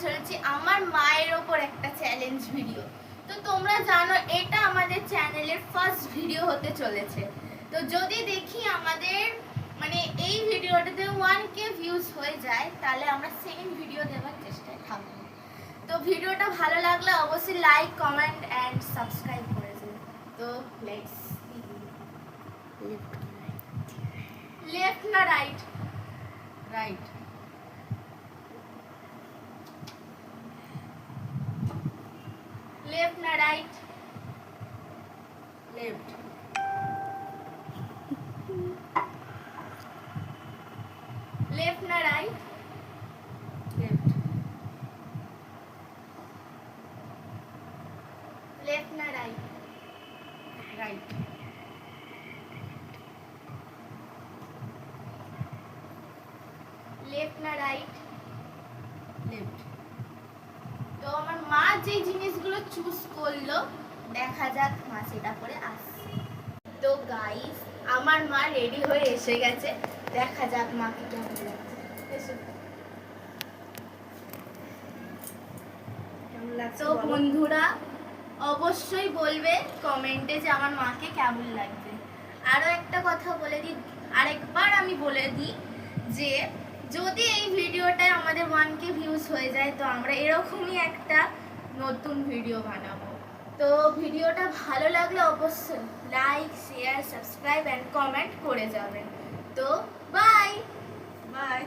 চলেছি আমার মায়ের ওপর একটা চ্যালেঞ্জ ভিডিও। তো তোমরা জানো এটা আমাদের চ্যানেলের ফার্স্ট ভিডিও হতে চলেছে। তো যদি দেখি আমাদের মানে এই ভিডিওটাতে 1K ভিউজ হয়ে যায় তাহলে আমরা সেকেন্ড ভিডিও দেওয়ার চেষ্টায় থাকবো। তো ভিডিওটা ভালো লাগলে অবশ্যই লাইক, কমেন্ট অ্যান্ড সাবস্ক্রাইব করে দিন। তো লেটস লেফট না রাইট? রাইট। লেফট না রাইট? লেফট। লেফট না রাইট? লেফট। লেফট না রাইট? রাইট। লেফট না রাইট? লেফট। তো আমার মা যে জিনিসগুলো চুজ করলো দেখা যাক মা সেটা করে আসছে। তো গাইস আমার মা রেডি হয়ে এসে গেছে, দেখা যাক মাকে কেমন লাগছে। এসো। কেমন লাগছে তো বলো? বন্ধুরা অবশ্যই বলবে কমেন্টে যে আমার মাকে কেমন লাগছে। আরও একটা কথা বলে দিই, আরেকবার আমি বলে দিই যে যদি এই ভিডিওটায় আমাদের 1K ভিউজ হয়ে যায় তো আমরা এরকমই একটা নতুন ভিডিও বানাবো। তো ভিডিওটা ভালো লাগলে অবশ্যই like, share, subscribe and comment করে যাবেন। তো বাই বাই।